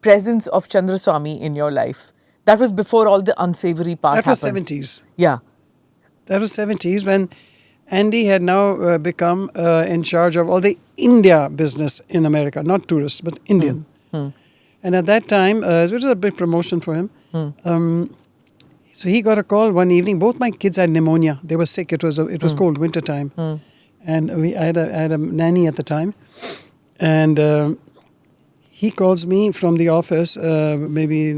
presence of Chandraswami in your life? That was before all the unsavory part That was happened. 70s. Yeah. That was 70s when Andy had now become in charge of all the India business in America, not tourists, but Indian. And at that time, it was a big promotion for him. So he got a call one evening. Both my kids had pneumonia. They were sick. It was cold, winter time. And I had a nanny at the time. And he calls me from the office, maybe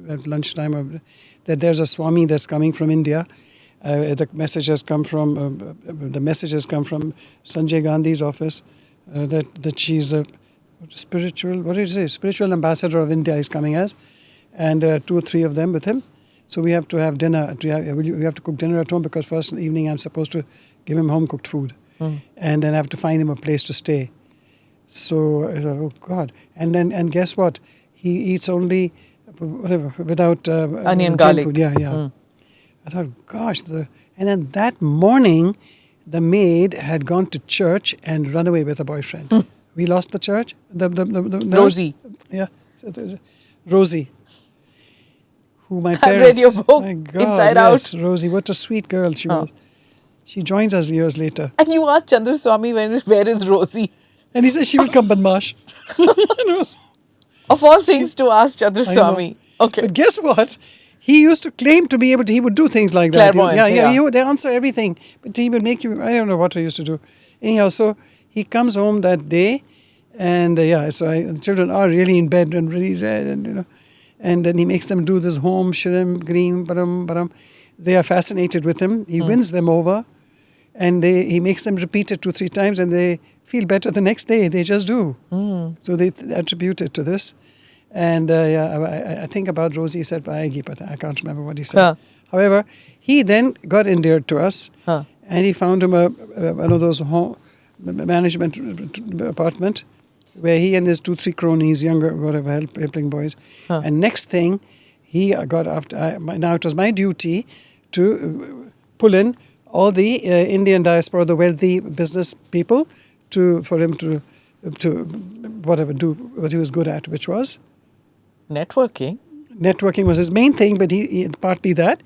at lunchtime, that there's a Swami that's coming from India. The message has come from Sanjay Gandhi's office that she's a spiritual ambassador of India is coming as, and 2 or 3 of them with him. So we have to have dinner. We have to cook dinner at home because first evening I'm supposed to give him home cooked food, and then I have to find him a place to stay. So I thought, oh God! And guess what? He eats only without onion, garlic. Food. Yeah. I thought, gosh. And then that morning, the maid had gone to church and run away with a boyfriend. We lost the church. The Rosie. Yeah, Rosie. Who my I've parents. read your book, My God, Inside yes, Out. Rosie, what a sweet girl she was. She joins us years later. And you asked Chandraswami, where is Rosie? And he says she will come, Badmash. Of all things to ask I Chandraswami. know. Okay. But guess what? He used to claim to be able to, he would do things like that. Clairvoyant, yeah. He would answer everything. But he would make you, I don't know what he used to do. Anyhow, so he comes home that day and so the children are really in bed and really red and, and then he makes them do this home, shrim, green, baram. They are fascinated with him. He wins them over and he makes them repeat it 2-3 times and they feel better the next day. They just do. So they attribute it to this. And I think about Rosie, he said, but I can't remember what he said. However, he then got endeared to us and he found him one of those home management apartment where he and his 2-3 cronies, younger, whatever, helping boys. And next thing, he got after, now it was my duty to pull in all the Indian diaspora, the wealthy business people, for him to whatever, do what he was good at, which was? Networking. Networking was his main thing, but he partly that.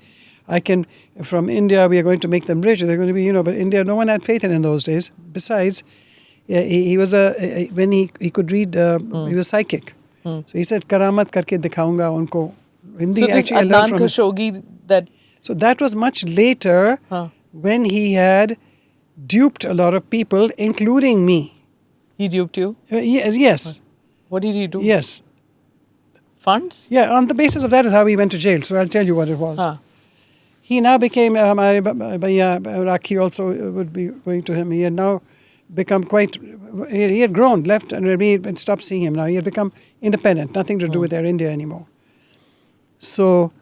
From India, we are going to make them rich. They're going to be, but India, no one had faith in those days. Besides, he was when he could read, he was psychic. So he said, "Karamat karke dikhaunga unko." Hindi, So this actually, I learned Adnan from Khashoggi that... So that was much later when he had duped a lot of people, including me. He duped you? Yes. What did he do? Yes. Funds? Yeah, on the basis of that is how he went to jail. So I'll tell you what it was. He now became, Rakhi also would be going to him. He had now become he had grown, left and we stopped seeing him now. He had become independent, nothing to do with Air India anymore. So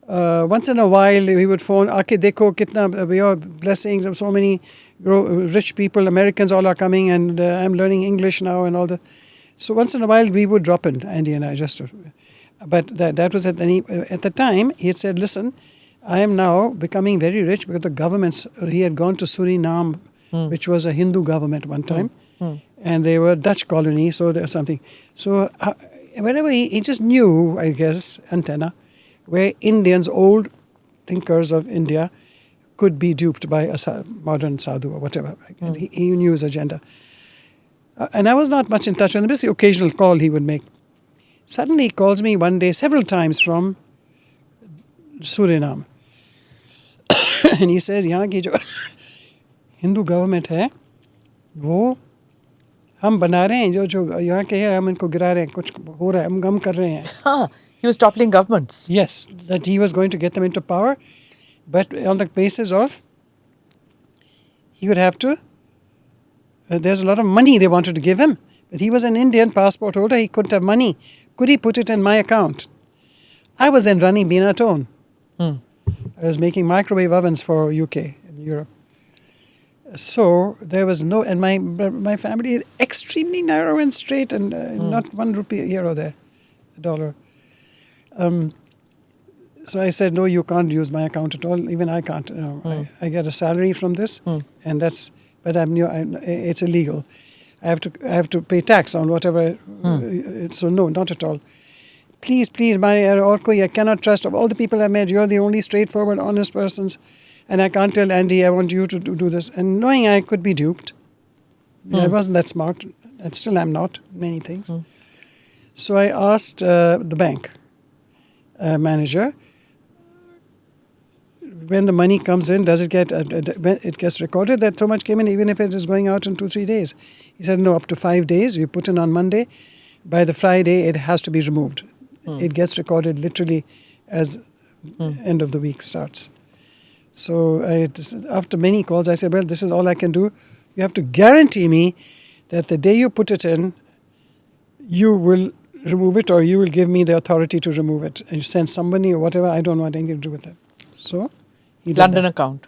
once in a while he would phone, Aake dekho kitna, your blessings, so many rich people, Americans all are coming and I'm learning English now and all that. So once in a while we would drop in, Andy and I, just to... But that was at the time, he had said, listen, I am now becoming very rich because the governments, he had gone to Suriname, which was a Hindu government one time, and they were Dutch colony, so there's something. So whenever he just knew, I guess, antenna, where Indians, old thinkers of India, could be duped by a modern sadhu or whatever. And he knew his agenda. And I was not much in touch with him, just the occasional call he would make. Suddenly he calls me one day several times from Suriname. And he says, यहाँ की जो Hindu government है वो हम बना रहे हैं जो यहाँ के हैं हम इनको गिरा रहे हैं कुछ हो रहा है हम गम कर रहे हैं. He was toppling governments. Yes, that he was going to get them into power, but on the basis of he would have to. There's a lot of money they wanted to give him, but he was an Indian passport holder. He couldn't have money. Could he put it in my account? I was then running Bina Tone. I was making microwave ovens for UK and Europe. So there was no, and my family is extremely narrow and straight, and not 1 rupee here or there, $1. So I said, no, you can't use my account at all. Even I can't. I get a salary from this, and that's. But it's illegal. I have to pay tax on whatever. So no, not at all. please, or koi, I cannot trust. Of all the people I met, you're the only straightforward, honest persons. And I can't tell Andy, I want you to do this. And knowing I could be duped, I wasn't that smart, and still I'm not, many things. So I asked the bank manager, when the money comes in, does it get, it gets recorded that so much came in, even if it is going out in 2-3 days? He said, no, up to 5 days. You put in on Monday. By the Friday, it has to be removed. It gets recorded literally as end of the week starts. So after many calls, I said, well, this is all I can do. You have to guarantee me that the day you put it in, you will remove it, or you will give me the authority to remove it. And you send somebody or whatever, I don't want anything to do with it. So he did London that. account.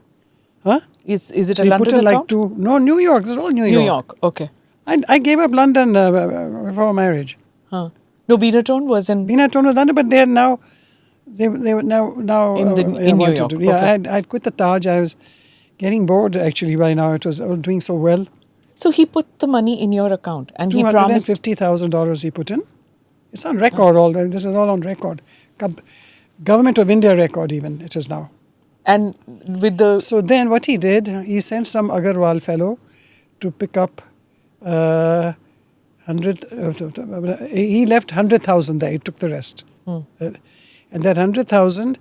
Huh? Is it So a he London put in account? like no, New York. This is all New York. New York. Okay. I gave up London before marriage. Huh. No, Bina was in. Bina was London, but they were now In New wanted York, to. Yeah, okay. I'd quit the Taj. I was getting bored actually by now. It was all doing so well. So he put the money in your account, and he promised. $250,000 he put in. It's on record. All this is all on record. Government of India record even it is now. And with the. So then what he did, he sent some Agarwal fellow to pick up 100. He left 100,000 there. He took the rest. And that 100,000,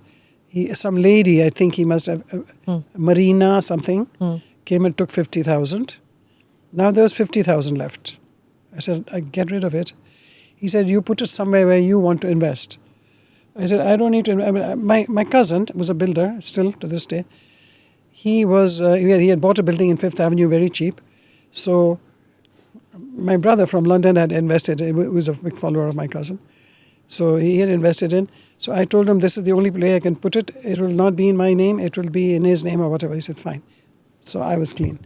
some lady, I think he must have, Marina something, came and took 50,000. Now there was 50,000 left. I said, I get rid of it. He said, you put it somewhere where you want to invest. I said, I don't need to. My cousin was a builder, still to this day. He had bought a building in Fifth Avenue very cheap. So my brother from London had invested. He was a big follower of my cousin. So he had invested in. So I told him, this is the only place I can put it. It will not be in my name. It will be in his name or whatever. He said, fine. So I was clean.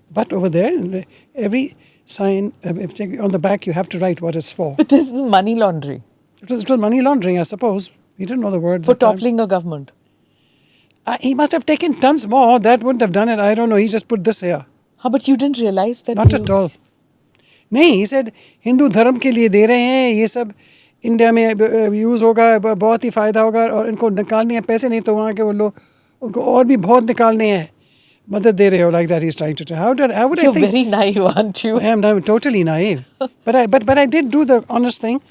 But over there, every sign, on the back, you have to write what it's for. But this is money laundering. It was money laundering, I suppose. We didn't know the word. For toppling a government. He must have taken tons more. That wouldn't have done it. I don't know. He just put this here. How, but you didn't realize that? Not at all. नहीं, he said, Hindu धर्म के लिए दे रहे हैं, ये सब India में use होगा, बहुत ही फ़ायदा होगा और इनको निकालने हैं पैसे नहीं तो वहाँ के वो लोग उनको और भी बहुत निकालने हैं मदद दे रहे हो like that he's trying to tell. How would I You're think? very naive, aren't you? I am totally naive. But I did do the honest thing.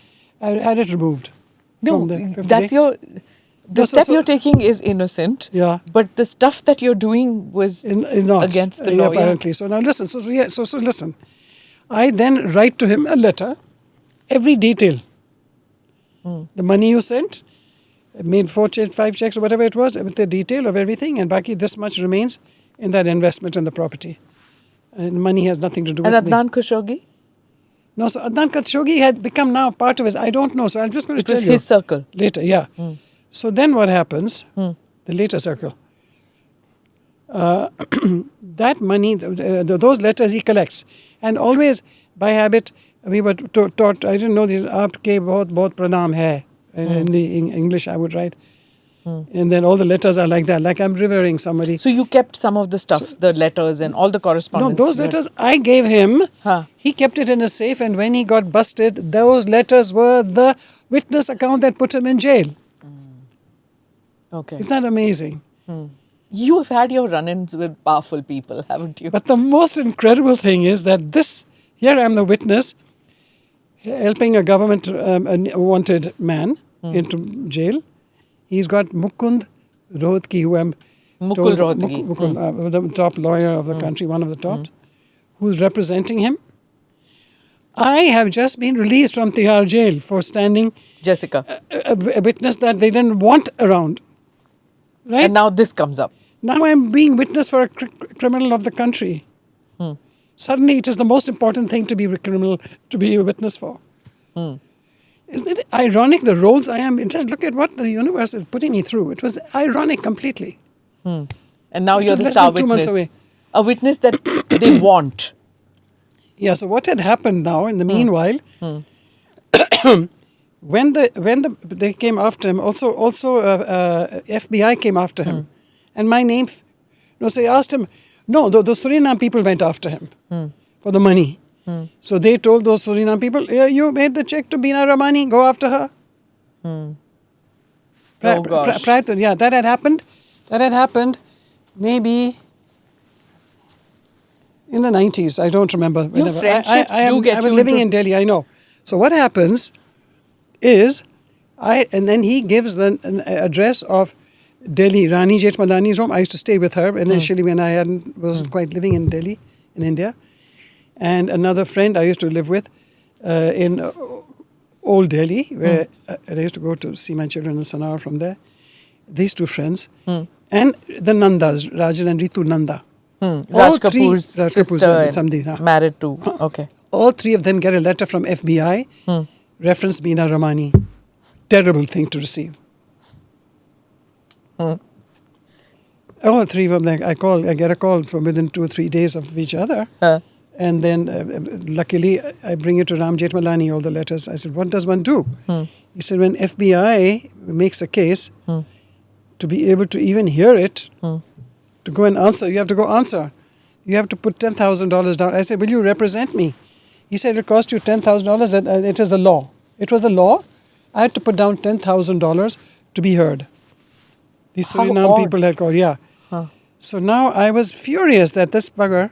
I had it removed. No, that's day. your... The step you're taking is innocent. Yeah. But the stuff that you're doing was not against the law. Apparently. Yeah. So now listen. So listen. I then write to him a letter, every detail. The money you sent, made 5 checks or whatever it was, with the detail of everything, and baki this much remains in that investment in the property. And money has nothing to do with And me. Adnan Khashoggi? No, so Adnan Khashoggi had become now part of his, I don't know, so I'm just going to tell you. It was his circle. Later, yeah. So then what happens, the later circle, that money, those letters he collects. And always, by habit, we were taught, I didn't know this, aapke bahut pranam hai. In English, I would write. And then all the letters are like that, like I'm revering somebody. So you kept some of the stuff, the letters and all the correspondence? No, those letters I gave him. Huh. He kept it in a safe, and when he got busted, those letters were the witness account that put him in jail. Okay. Isn't that amazing? You have had your run-ins with powerful people, haven't you? But the most incredible thing is that here I am the witness, helping a government wanted man into jail. He's got Mukund Rohatgi, who I'm Mukul Rohatgi. the top lawyer of the country, one of the tops, who's representing him. I have just been released from Tihar jail for standing Jessica. a witness that they didn't want around. Right? And now this comes up. Now I'm being witness for a criminal of the country. Suddenly it is the most important thing to be a criminal, to be a witness for. Isn't it ironic, the roles I am in? Just look at what the universe is putting me through. It was ironic completely. And now you're the less star than 2 months witness. away. A witness that they want. Yeah, so what had happened now in the meanwhile, when they came after him, also FBI came after him. And my name, so I asked him, no, those Suriname people went after him for the money. So they told those Suriname people, you made the check to Bina Ramani, go after her. Oh gosh. Prior to, yeah, that had happened. That had happened maybe in the 90s. I don't remember. Your friendships do get I was you living into- in Delhi, I know. So what happens is, and then he gives an address of Delhi, Rani Jethmalani's home. I used to stay with her initially when I wasn't quite living in Delhi, in India. And another friend I used to live with in Old Delhi, where I used to go to see my children in Sanar from there. These two friends. And the Nandas, Rajan and Ritu Nanda. Raj Kapoor's sister and somebody, huh. married to. Okay. All three of them get a letter from FBI, reference Bina Ramani. Terrible thing to receive. All three of them, I get a call from within 2 or 3 days of each other. And then luckily I bring it to Ram Jethmalani, all the letters. I said, what does one do? He said, when FBI makes a case, to be able to even hear it, to go and answer, you have to go answer. You have to put $10,000 down. I said, will you represent me? He said, it cost you $10,000. It is the law. It was the law. I had to put down $10,000 to be heard. These Suriname people had called, yeah. So now I was furious that this bugger,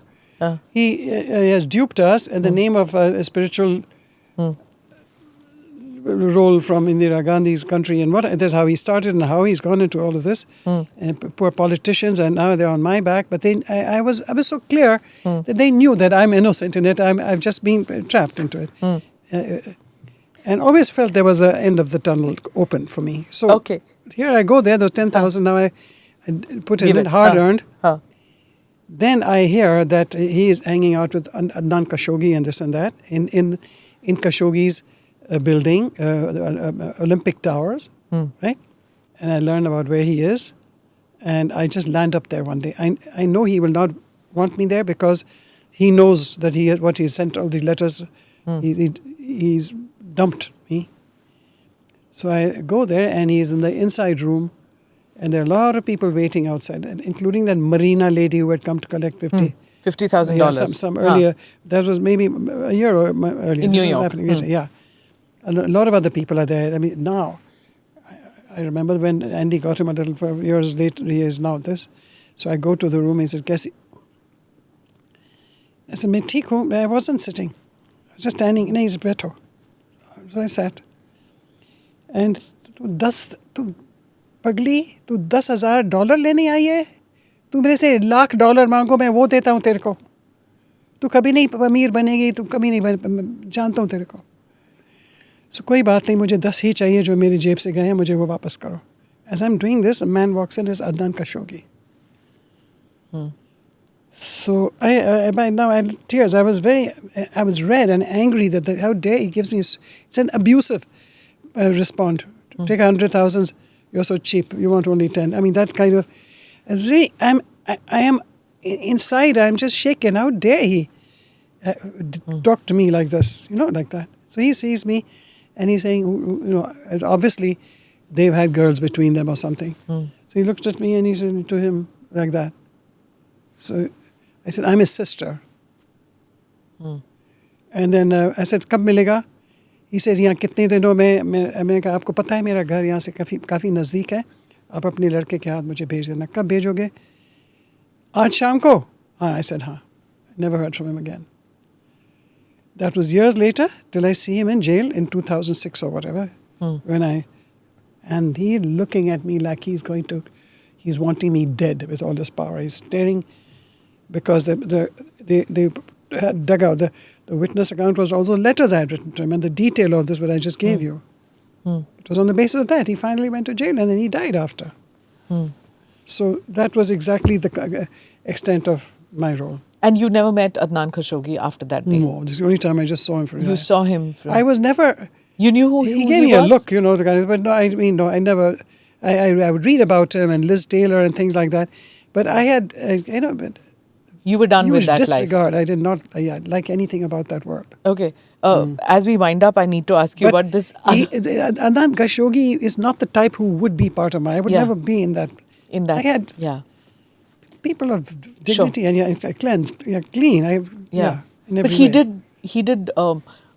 he has duped us in the name of a spiritual role from Indira Gandhi's country, and that's how he started and how he's gone into all of this. And poor politicians, and now they're on my back. But I was so clear that they knew that I'm innocent in it. I've just been trapped into it, and always felt there was the end of the tunnel open for me. So here I go there. Those 10,000 now I put in hard earned. Then I hear that he is hanging out with Adnan Khashoggi and this and that in Khashoggi's building, Olympic Towers, right? And I learn about where he is, and I just land up there one day. I know he will not want me there because he knows that he sent all these letters. He's dumped me. So I go there, and he's in the inside room, and there are a lot of people waiting outside, including that Marina lady who had come to collect $50,000. Yeah, some earlier. That was maybe a year earlier. In New York. Yeah. A lot of other people are there. I mean, now, I remember when Andy got him a little 5 years later, he is now this. So I go to the room, he said, Kaisi? I said, मैं ठीक हूँ. I wasn't sitting. I was just standing. नहीं, he said, बैठो. So I sat. And तू पगली, तू $10,000 लेने आई है? तू मेरे से $1,00,000 मांगो, मैं वो देता हूँ तेरे को. तू कभी नहीं अमीर बनेगी, तू कभी नहीं जानता हूँ तेरे को. So कोई बात नहीं, मुझे 10 ही चाहिए जो मेरी जेब से गए हैं, मुझे वो वापस करो. As I'm doing this, a man walks in, is Adnan Khashoggi. So by now I had tears. I was red and angry that how dare he gives me. It's an abusive respond. Take 100,000, you're so cheap. You want only 10. I mean that kind of. Really, I am inside. I'm just shaken. How dare he talk to me like this? Like that. So he sees me. And he's saying, obviously they've had girls between them or something. So he looked at me and he said to him like that. So I said, I'm his sister. And then I said, कब मिलेगा? He said, यहाँ कितने दिनों में? मैंने कहा, आपको पता है मेरा घर यहाँ से काफ़ी नज़दीक है. आप अपने लड़के के हाथ मुझे भेज देना. कब भेजोगे? आज शाम को? I said, हाँ. Never heard from him again. That was years later, till I see him in jail in 2006 or whatever. And he looking at me like he's wanting me dead with all this power. He's staring because they had dug out. The witness account was also letters I had written to him and the detail of this, what I just gave you. It was on the basis of that. He finally went to jail and then he died after. So that was exactly the extent of my role. And you never met Adnan Khashoggi after that day? No, this is the only time I just saw him. You saw him? I was never... You knew who he gave me a look, the kind of... But no, I never... I would read about him and Liz Taylor and things like that. But I had, you were done with that disregard. life. I did not like anything about that world. Okay. As we wind up, I need to ask you about this. Adnan Khashoggi is not the type who would be part of I would never be in that. I had... people of dignity and cleansed, clean. But he did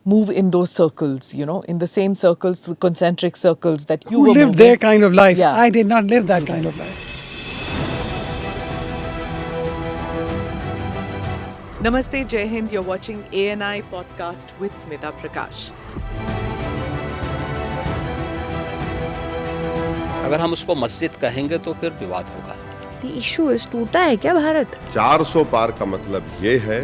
move in those circles, you know, in the same circles, the concentric circles that you Who were lived moving. their kind of life. Yeah. I did not live that kind of life. Namaste, Jai Hind. You're watching ANI podcast with Smita Prakash. अगर हम उसको मस्जिद कहेंगे तो फिर विवाद होगा। The issue is टूटा है क्या भारत? 400 पार का मतलब ये है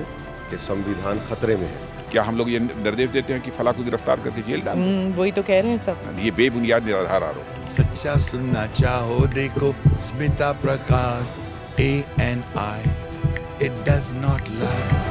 कि संविधान खतरे में है। क्या हम लोग ये निर्देश देते हैं कि फला को गिरफ्तार करके जेल डाल दो? वही तो कह रहे हैं सब। ये बेबुनियाद निराधार आरोप। सच्चा सुनना चाहो देखो स्मिता प्रकाश ANI, it does not lie.